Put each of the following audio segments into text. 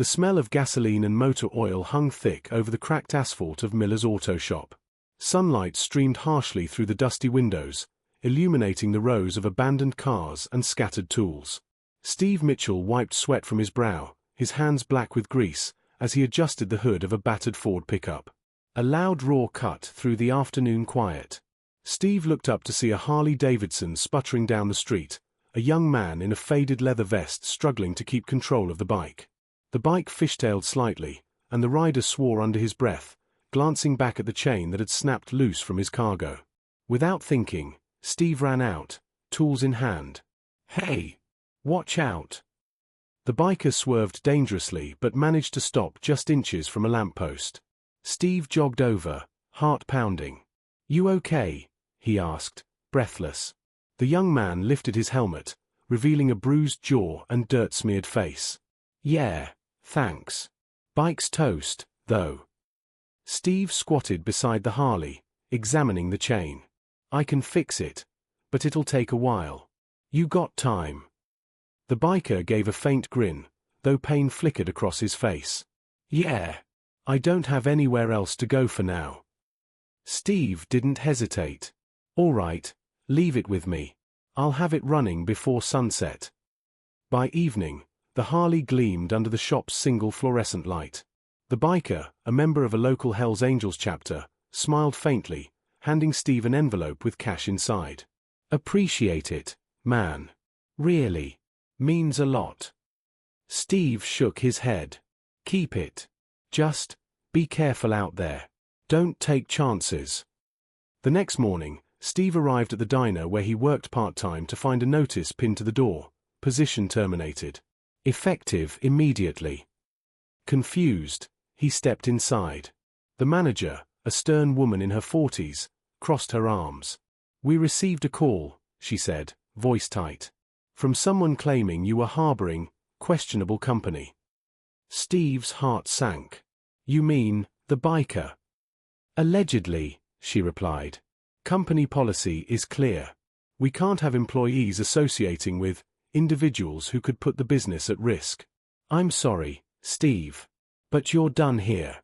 The smell of gasoline and motor oil hung thick over the cracked asphalt of Miller's auto shop. Sunlight streamed harshly through the dusty windows, illuminating the rows of abandoned cars and scattered tools. Steve Mitchell wiped sweat from his brow, his hands black with grease, as he adjusted the hood of a battered Ford pickup. A loud roar cut through the afternoon quiet. Steve looked up to see a Harley Davidson sputtering down the street, a young man in a faded leather vest struggling to keep control of the bike. The bike fishtailed slightly, and the rider swore under his breath, glancing back at the chain that had snapped loose from his cargo. Without thinking, Steve ran out, tools in hand. "Hey! Watch out!" The biker swerved dangerously but managed to stop just inches from a lamppost. Steve jogged over, heart pounding. "You okay?" he asked, breathless. The young man lifted his helmet, revealing a bruised jaw and dirt-smeared face. "Yeah, thanks. Bike's toast, though." Steve squatted beside the Harley, examining the chain. "I can fix it, but it'll take a while. You got time?" The biker gave a faint grin, though pain flickered across his face. "Yeah. I don't have anywhere else to go for now." Steve didn't hesitate. "All right, leave it with me. I'll have it running before sunset." By evening, the Harley gleamed under the shop's single fluorescent light. The biker, a member of a local Hell's Angels chapter, smiled faintly, handing Steve an envelope with cash inside. "Appreciate it, man. Really. Means a lot." Steve shook his head. "Keep it. Just be careful out there. Don't take chances." The next morning, Steve arrived at the diner where he worked part-time to find a notice pinned to the door, "Position terminated. Effective immediately." Confused, he stepped inside. The manager, a stern woman in her 40s, crossed her arms. "We received a call," she said, voice tight, "from someone claiming you were harboring questionable company." Steve's heart sank. "You mean, the biker?" "Allegedly," she replied. "Company policy is clear. We can't have employees associating with individuals who could put the business at risk." "I'm sorry, Steve. But you're done here."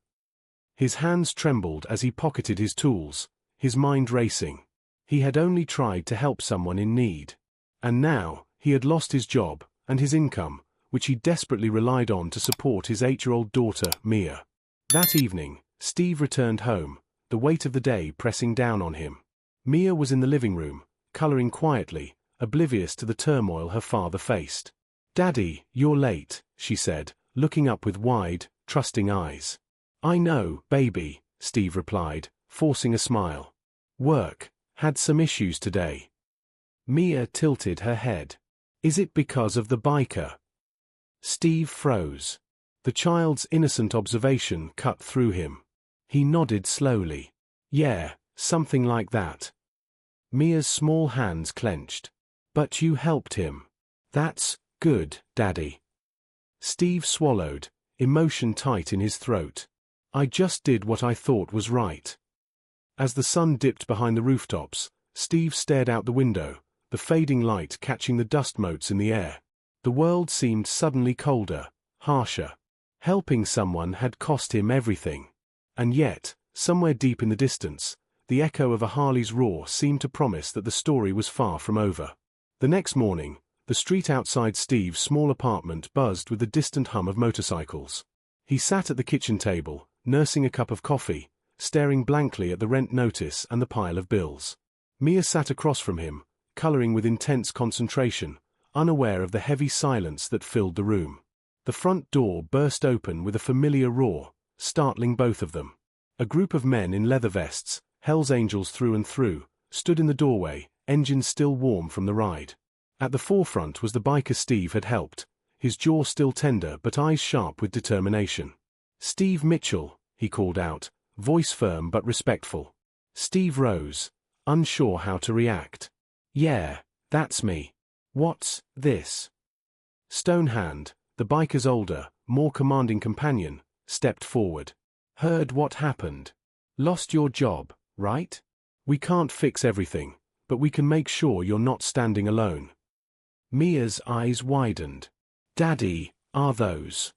His hands trembled as he pocketed his tools, his mind racing. He had only tried to help someone in need. And now, he had lost his job, and his income, which he desperately relied on to support his 8-year-old daughter, Mia. That evening, Steve returned home, the weight of the day pressing down on him. Mia was in the living room, coloring quietly, oblivious to the turmoil her father faced. "Daddy, you're late," she said, looking up with wide, trusting eyes. "I know, baby," Steve replied, forcing a smile. "Work. Had some issues today." Mia tilted her head. "Is it because of the biker?" Steve froze. The child's innocent observation cut through him. He nodded slowly. "Yeah, something like that." Mia's small hands clenched. "But you helped him. That's good, Daddy." Steve swallowed, emotion tight in his throat. "I just did what I thought was right." As the sun dipped behind the rooftops, Steve stared out the window, the fading light catching the dust motes in the air. The world seemed suddenly colder, harsher. Helping someone had cost him everything. And yet, somewhere deep in the distance, the echo of a Harley's roar seemed to promise that the story was far from over. The next morning, the street outside Steve's small apartment buzzed with the distant hum of motorcycles. He sat at the kitchen table, nursing a cup of coffee, staring blankly at the rent notice and the pile of bills. Mia sat across from him, coloring with intense concentration, unaware of the heavy silence that filled the room. The front door burst open with a familiar roar, startling both of them. A group of men in leather vests, Hell's Angels through and through, stood in the doorway, engines still warm from the ride. At the forefront was the biker Steve had helped, his jaw still tender but eyes sharp with determination. "Steve Mitchell," he called out, voice firm but respectful. Steve rose, unsure how to react. "Yeah, that's me. What's this?" Stonehand, the biker's older, more commanding companion, stepped forward. "Heard what happened. Lost your job, right? We can't fix everything, but we can make sure you're not standing alone." Mia's eyes widened. "Daddy, are those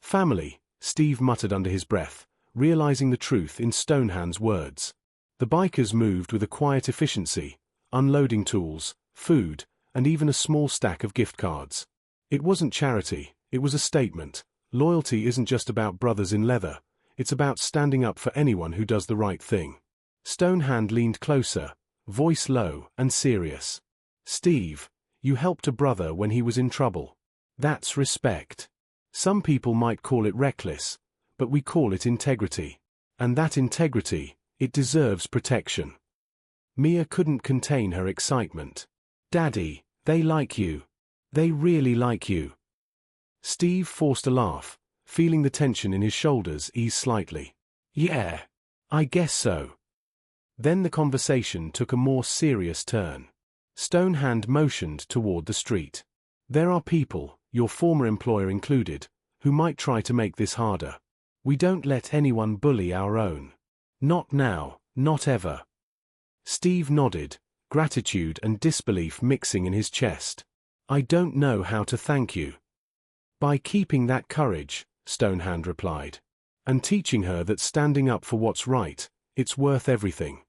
Family, Steve muttered under his breath, realizing the truth in Stonehand's words. The bikers moved with a quiet efficiency, unloading tools, food, and even a small stack of gift cards. It wasn't charity, it was a statement. Loyalty isn't just about brothers in leather, it's about standing up for anyone who does the right thing. Stonehand leaned closer, voice low and serious. Steve, you helped a brother when he was in trouble. That's respect. Some people might call it reckless, but we call it integrity. And that integrity, it deserves protection. Mia couldn't contain her excitement. Daddy, they like you. They really like you. Steve forced a laugh, feeling the tension in his shoulders ease slightly. Yeah, I guess so. Then the conversation took a more serious turn. Stonehand motioned toward the street. There are people, your former employer included, who might try to make this harder. We don't let anyone bully our own. Not now, not ever. Steve nodded, gratitude and disbelief mixing in his chest. I don't know how to thank you. By keeping that courage, Stonehand replied, and teaching her that standing up for what's right, it's worth everything.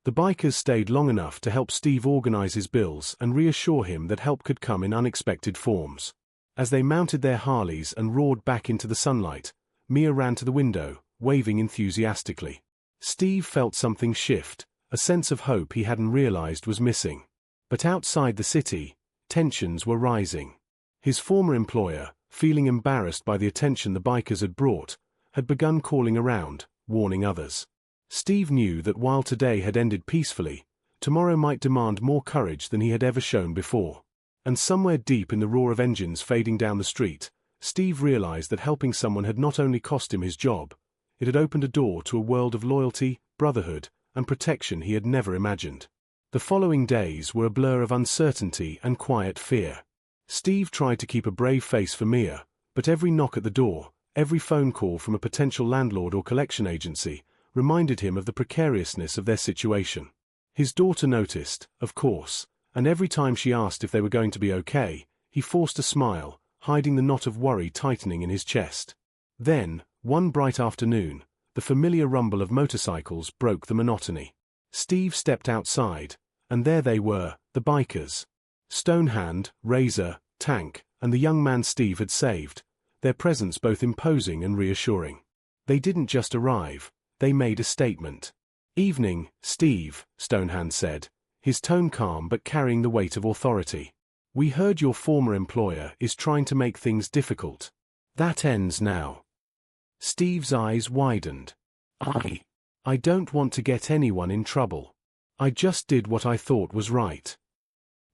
The bikers stayed long enough to help Steve organize his bills and reassure him that help could come in unexpected forms. As they mounted their Harleys and roared back into the sunlight, Mia ran to the window, waving enthusiastically. Steve felt something shift, a sense of hope he hadn't realized was missing. But outside the city, tensions were rising. His former employer, feeling embarrassed by the attention the bikers had brought, had begun calling around, warning others. Steve knew that while today had ended peacefully, tomorrow might demand more courage than he had ever shown before. And somewhere deep in the roar of engines fading down the street, Steve realized that helping someone had not only cost him his job, it had opened a door to a world of loyalty, brotherhood, and protection he had never imagined. The following days were a blur of uncertainty and quiet fear. Steve tried to keep a brave face for Mia, but every knock at the door, every phone call from a potential landlord or collection agency, reminded him of the precariousness of their situation. His daughter noticed, of course, and every time she asked if they were going to be okay, he forced a smile, hiding the knot of worry tightening in his chest. Then, one bright afternoon, the familiar rumble of motorcycles broke the monotony. Steve stepped outside, and there they were, the bikers. Stonehand, Razor, Tank, and the young man Steve had saved, their presence both imposing and reassuring. They didn't just arrive, they made a statement. Evening, Steve, Stonehand said, his tone calm but carrying the weight of authority. We heard your former employer is trying to make things difficult. That ends now. Steve's eyes widened. I don't want to get anyone in trouble. I just did what I thought was right.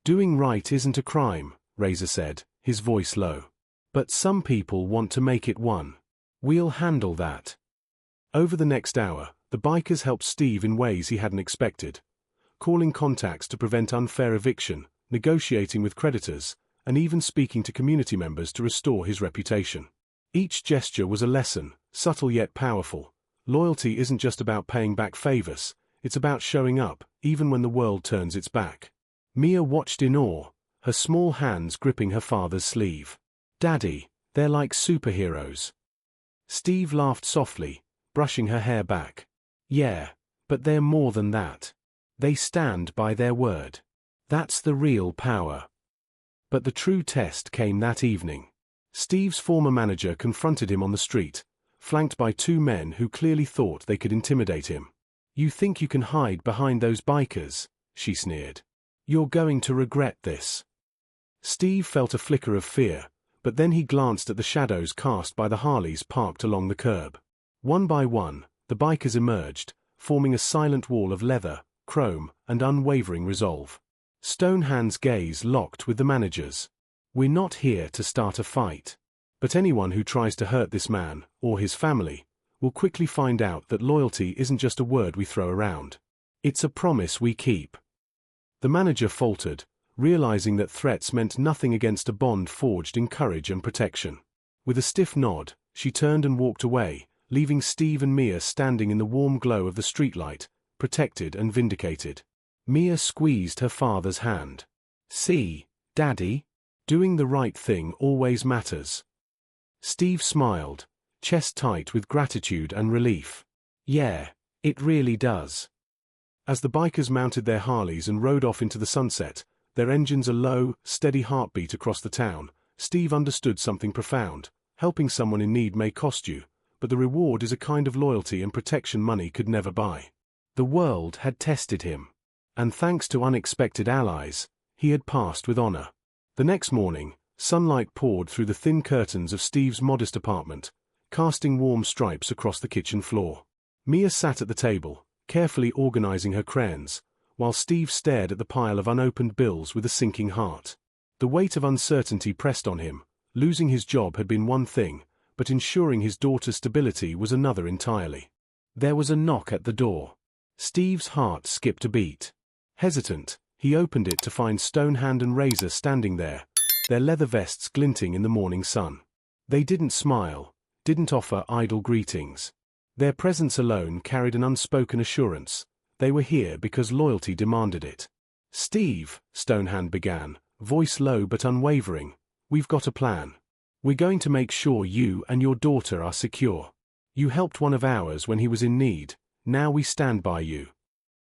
Doing right isn't a crime, Razor said, his voice low. But some people want to make it one. We'll handle that. Over the next hour, the bikers helped Steve in ways he hadn't expected, calling contacts to prevent unfair eviction, negotiating with creditors, and even speaking to community members to restore his reputation. Each gesture was a lesson, subtle yet powerful. Loyalty isn't just about paying back favors, it's about showing up, even when the world turns its back. Mia watched in awe, her small hands gripping her father's sleeve. Daddy, they're like superheroes. Steve laughed softly, brushing her hair back. Yeah, but they're more than that. They stand by their word. That's the real power. But the true test came that evening. Steve's former manager confronted him on the street, flanked by two men who clearly thought they could intimidate him. You think you can hide behind those bikers? She sneered. You're going to regret this. Steve felt a flicker of fear, but then he glanced at the shadows cast by the Harleys parked along the curb. One by one, the bikers emerged, forming a silent wall of leather, chrome, and unwavering resolve. Stonehand's gaze locked with the manager's. We're not here to start a fight. But anyone who tries to hurt this man, or his family, will quickly find out that loyalty isn't just a word we throw around. It's a promise we keep. The manager faltered, realizing that threats meant nothing against a bond forged in courage and protection. With a stiff nod, she turned and walked away, leaving Steve and Mia standing in the warm glow of the streetlight, protected and vindicated. Mia squeezed her father's hand. See, Daddy? Doing the right thing always matters. Steve smiled, chest tight with gratitude and relief. Yeah, it really does. As the bikers mounted their Harleys and rode off into the sunset, their engines a low, steady heartbeat across the town, Steve understood something profound. Helping someone in need may cost you, but the reward is a kind of loyalty and protection money could never buy. The world had tested him. And thanks to unexpected allies, he had passed with honor. The next morning, sunlight poured through the thin curtains of Steve's modest apartment, casting warm stripes across the kitchen floor. Mia sat at the table, carefully organizing her crayons, while Steve stared at the pile of unopened bills with a sinking heart. The weight of uncertainty pressed on him. Losing his job had been one thing, but ensuring his daughter's stability was another entirely. There was a knock at the door. Steve's heart skipped a beat. Hesitant, he opened it to find Stonehand and Razor standing there, their leather vests glinting in the morning sun. They didn't smile, didn't offer idle greetings. Their presence alone carried an unspoken assurance. They were here because loyalty demanded it. "Steve," Stonehand began, voice low but unwavering, "we've got a plan. We're going to make sure you and your daughter are secure. You helped one of ours when he was in need, now we stand by you."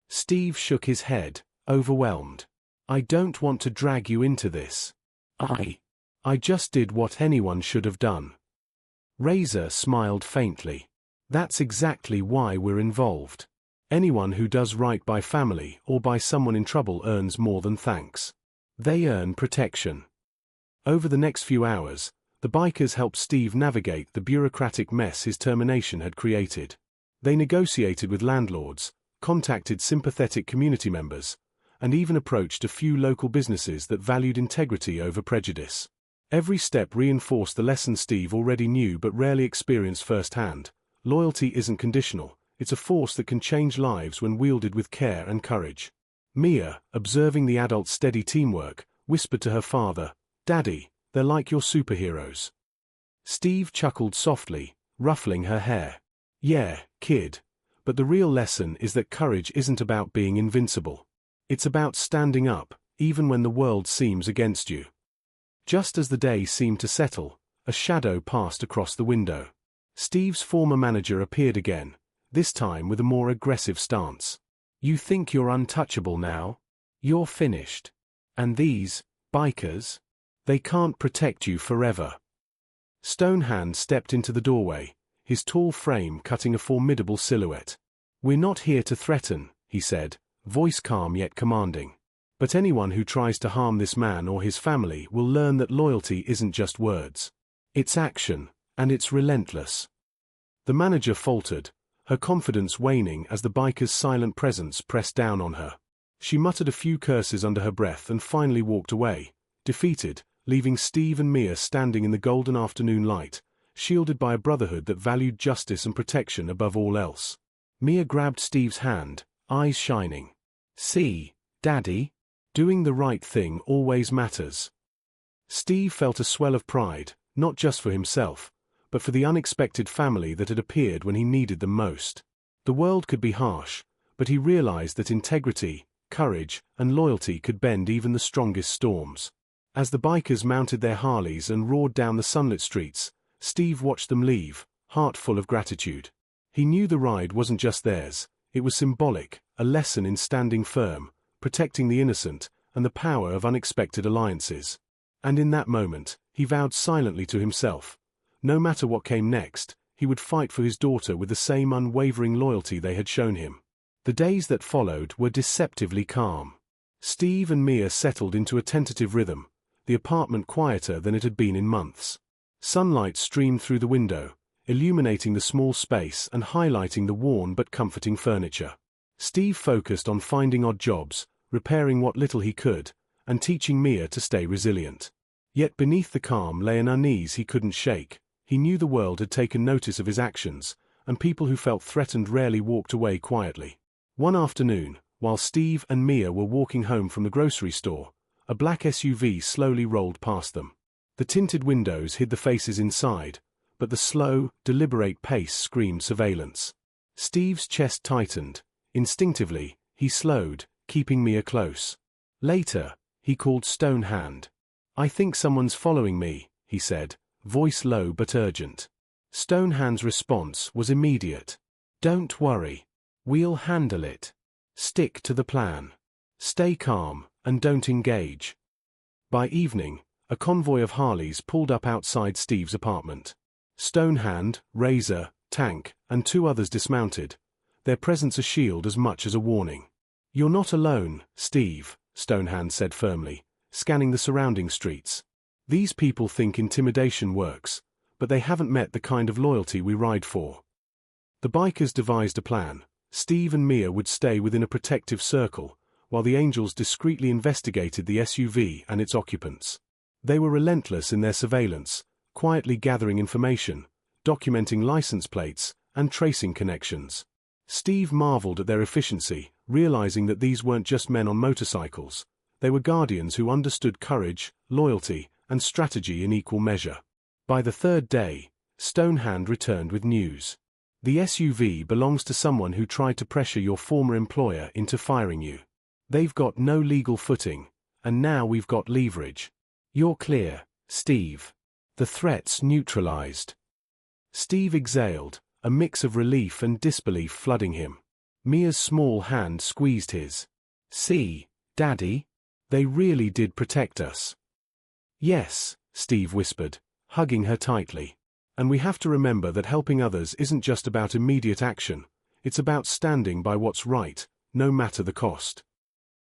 Steve shook his head, overwhelmed. "I don't want to drag you into this. I just did what anyone should have done." Razor smiled faintly. "That's exactly why we're involved. Anyone who does right by family or by someone in trouble earns more than thanks. They earn protection." Over the next few hours, the bikers helped Steve navigate the bureaucratic mess his termination had created. They negotiated with landlords, contacted sympathetic community members, and even approached a few local businesses that valued integrity over prejudice. Every step reinforced the lesson Steve already knew but rarely experienced firsthand. Loyalty isn't conditional, it's a force that can change lives when wielded with care and courage. Mia, observing the adults' steady teamwork, whispered to her father, "Daddy, they're like your superheroes." Steve chuckled softly, ruffling her hair. "Yeah, kid. But the real lesson is that courage isn't about being invincible. It's about standing up, even when the world seems against you." Just as the day seemed to settle, a shadow passed across the window. Steve's former manager appeared again, this time with a more aggressive stance. "You think you're untouchable now? You're finished. And these bikers? They can't protect you forever." Stonehand stepped into the doorway, his tall frame cutting a formidable silhouette. "We're not here to threaten," he said, voice calm yet commanding. "But anyone who tries to harm this man or his family will learn that loyalty isn't just words. It's action, and it's relentless." The manager faltered, her confidence waning as the biker's silent presence pressed down on her. She muttered a few curses under her breath and finally walked away, defeated, leaving Steve and Mia standing in the golden afternoon light, shielded by a brotherhood that valued justice and protection above all else. Mia grabbed Steve's hand, eyes shining. "See, Daddy? Doing the right thing always matters." Steve felt a swell of pride, not just for himself, but for the unexpected family that had appeared when he needed them most. The world could be harsh, but he realized that integrity, courage, and loyalty could bend even the strongest storms. As the bikers mounted their Harleys and roared down the sunlit streets, Steve watched them leave, heart full of gratitude. He knew the ride wasn't just theirs, it was symbolic, a lesson in standing firm, protecting the innocent, and the power of unexpected alliances. And in that moment, he vowed silently to himself, no matter what came next, he would fight for his daughter with the same unwavering loyalty they had shown him. The days that followed were deceptively calm. Steve and Mia settled into a tentative rhythm, the apartment quieter than it had been in months. Sunlight streamed through the window, illuminating the small space and highlighting the worn but comforting furniture. Steve focused on finding odd jobs, repairing what little he could, and teaching Mia to stay resilient. Yet beneath the calm lay an unease he couldn't shake. He knew the world had taken notice of his actions, and people who felt threatened rarely walked away quietly. One afternoon, while Steve and Mia were walking home from the grocery store, a black SUV slowly rolled past them. The tinted windows hid the faces inside, but the slow, deliberate pace screamed surveillance. Steve's chest tightened. Instinctively, he slowed, keeping Mia close. Later, he called Stonehand. "I think someone's following me," he said, voice low but urgent. Stonehand's response was immediate. "Don't worry. We'll handle it. Stick to the plan. Stay calm, and don't engage." By evening, a convoy of Harleys pulled up outside Steve's apartment. Stonehand, Razor, Tank, and 2 others dismounted, their presence a shield as much as a warning. "You're not alone, Steve," Stonehand said firmly, scanning the surrounding streets. "These people think intimidation works, but they haven't met the kind of loyalty we ride for." The bikers devised a plan. Steve and Mia would stay within a protective circle, while the Angels discreetly investigated the SUV and its occupants. They were relentless in their surveillance, quietly gathering information, documenting license plates, and tracing connections. Steve marveled at their efficiency, realizing that these weren't just men on motorcycles. They were guardians who understood courage, loyalty, and strategy in equal measure. By the 3rd day, Stonehand returned with news. "The SUV belongs to someone who tried to pressure your former employer into firing you. They've got no legal footing, and now we've got leverage. You're clear, Steve. The threat's neutralized." Steve exhaled, a mix of relief and disbelief flooding him. Mia's small hand squeezed his. "See, Daddy? They really did protect us." "Yes," Steve whispered, hugging her tightly. "And we have to remember that helping others isn't just about immediate action, it's about standing by what's right, no matter the cost."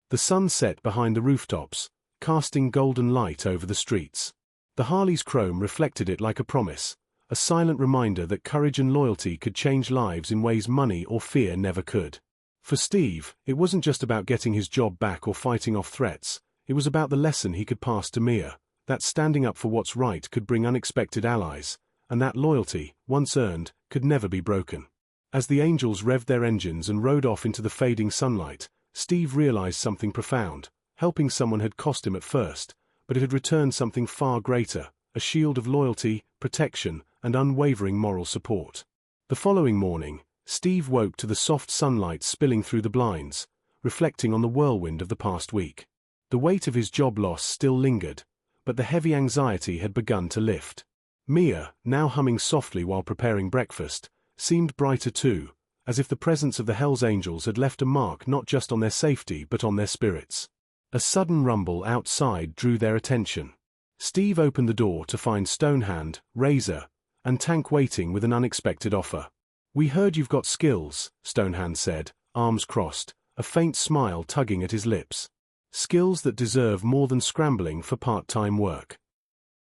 The sun set behind the rooftops, casting golden light over the streets. The Harley's chrome reflected it like a promise, a silent reminder that courage and loyalty could change lives in ways money or fear never could. For Steve, it wasn't just about getting his job back or fighting off threats, it was about the lesson he could pass to Mia, that standing up for what's right could bring unexpected allies, and that loyalty, once earned, could never be broken. As the Angels revved their engines and rode off into the fading sunlight, Steve realized something profound. Helping someone had cost him at first, but it had returned something far greater, a shield of loyalty, protection, and unwavering moral support. The following morning, Steve woke to the soft sunlight spilling through the blinds, reflecting on the whirlwind of the past week. The weight of his job loss still lingered, but the heavy anxiety had begun to lift. Mia, now humming softly while preparing breakfast, seemed brighter too, as if the presence of the Hells Angels had left a mark not just on their safety but on their spirits. A sudden rumble outside drew their attention. Steve opened the door to find Stonehand, Razor, and Tank waiting with an unexpected offer. "We heard you've got skills," Stonehand said, arms crossed, a faint smile tugging at his lips. "Skills that deserve more than scrambling for part-time work."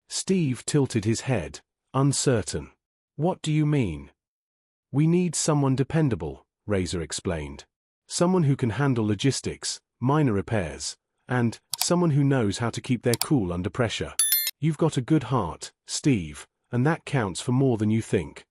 Steve tilted his head, uncertain. "What do you mean?" "We need someone dependable," Razor explained. "Someone who can handle logistics, minor repairs, and someone who knows how to keep their cool under pressure. You've got a good heart, Steve, and that counts for more than you think."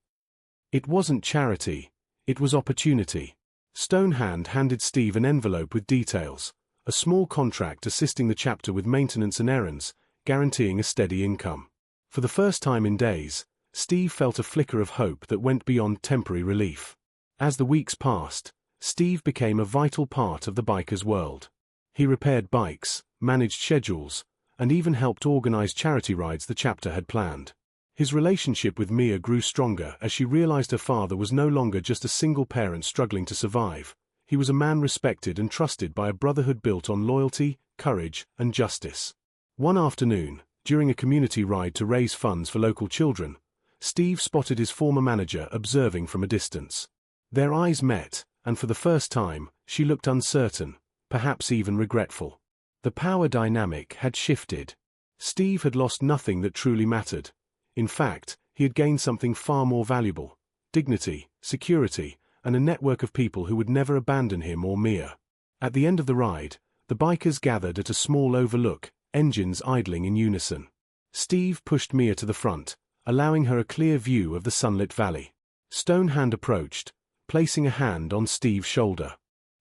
It wasn't charity, it was opportunity. Stonehand handed Steve an envelope with details, a small contract assisting the chapter with maintenance and errands, guaranteeing a steady income. For the first time in days, Steve felt a flicker of hope that went beyond temporary relief. As the weeks passed, Steve became a vital part of the bikers' world. He repaired bikes, managed schedules, and even helped organize charity rides the chapter had planned. His relationship with Mia grew stronger as she realized her father was no longer just a single parent struggling to survive. He was a man respected and trusted by a brotherhood built on loyalty, courage, and justice. One afternoon, during a community ride to raise funds for local children, Steve spotted his former manager observing from a distance. Their eyes met, and for the first time, she looked uncertain, perhaps even regretful. The power dynamic had shifted. Steve had lost nothing that truly mattered. In fact, he had gained something far more valuable: dignity, security, and a network of people who would never abandon him or Mia. At the end of the ride, the bikers gathered at a small overlook, engines idling in unison. Steve pushed Mia to the front, allowing her a clear view of the sunlit valley. Stonehand approached, placing a hand on Steve's shoulder.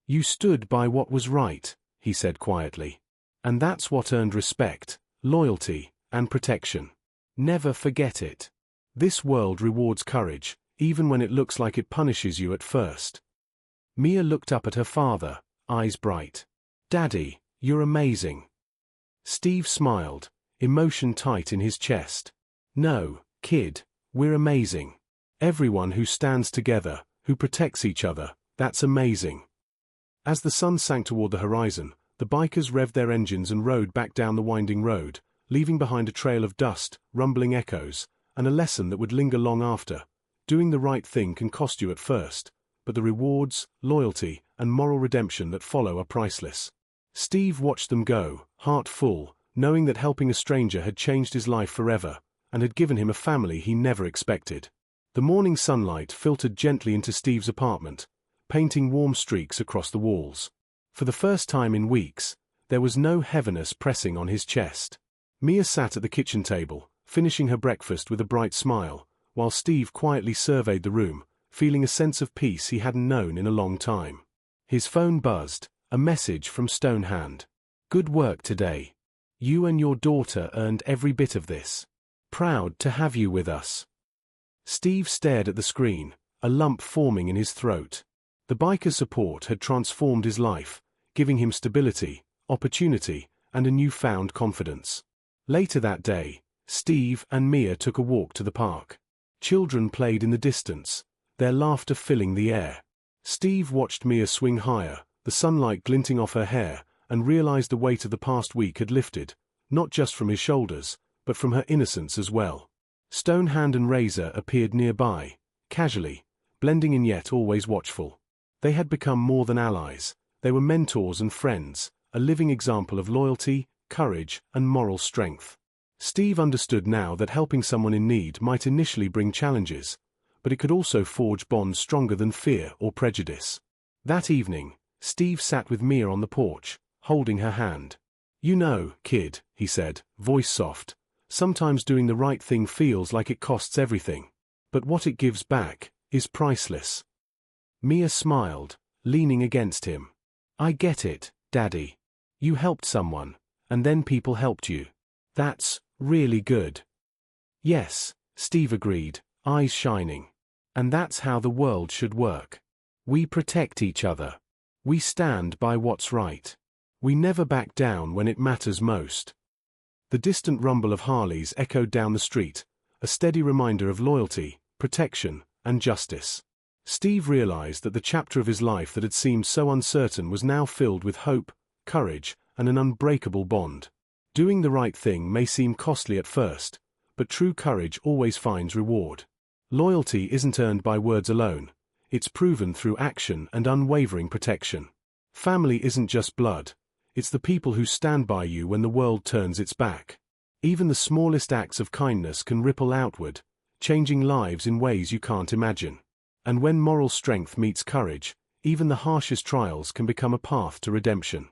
"You stood by what was right," he said quietly. "And that's what earned respect, loyalty, and protection. Never forget it. This world rewards courage, even when it looks like it punishes you at first." Mia looked up at her father, eyes bright. "Daddy, you're amazing." Steve smiled, emotion tight in his chest. "No, Kid, we're amazing. Everyone who stands together, who protects each other, that's amazing. As the sun sank toward the horizon, the bikers revved their engines and rode back down the winding road, leaving behind a trail of dust, rumbling echoes, and a lesson that would linger long after. Doing the right thing can cost you at first, but the rewards, loyalty, and moral redemption that follow are priceless. Steve watched them go, heart full, knowing that helping a stranger had changed his life forever, and had given him a family he never expected. The morning sunlight filtered gently into Steve's apartment, painting warm streaks across the walls. For the first time in weeks, there was no heaviness pressing on his chest. Mia sat at the kitchen table, finishing her breakfast with a bright smile, while Steve quietly surveyed the room, feeling a sense of peace he hadn't known in a long time. His phone buzzed, a message from Stonehand. "Good work today. You and your daughter earned every bit of this. Proud to have you with us." Steve stared at the screen, a lump forming in his throat. The biker support had transformed his life, giving him stability, opportunity, and a newfound confidence. Later that day, Steve and Mia took a walk to the park. Children played in the distance, their laughter filling the air. Steve watched Mia swing higher, the sunlight glinting off her hair, and realized the weight of the past week had lifted, not just from his shoulders, but from her innocence as well. Stonehand and Razor appeared nearby, casually, blending in yet always watchful. They had become more than allies, they were mentors and friends, a living example of loyalty, courage, and moral strength. Steve understood now that helping someone in need might initially bring challenges, but it could also forge bonds stronger than fear or prejudice. That evening, Steve sat with Mia on the porch, holding her hand. "You know, kid," he said, voice soft, "sometimes doing the right thing feels like it costs everything. But what it gives back is priceless." Mia smiled, leaning against him. "I get it, Daddy. You helped someone, and then people helped you. That's really good." "Yes," Steve agreed, eyes shining. "And that's how the world should work. We protect each other. We stand by what's right. We never back down when it matters most." The distant rumble of Harleys echoed down the street, a steady reminder of loyalty, protection, and justice. Steve realized that the chapter of his life that had seemed so uncertain was now filled with hope, courage, and an unbreakable bond. Doing the right thing may seem costly at first, but true courage always finds reward. Loyalty isn't earned by words alone, it's proven through action and unwavering protection. Family isn't just blood, it's the people who stand by you when the world turns its back. Even the smallest acts of kindness can ripple outward, changing lives in ways you can't imagine. And when moral strength meets courage, even the harshest trials can become a path to redemption.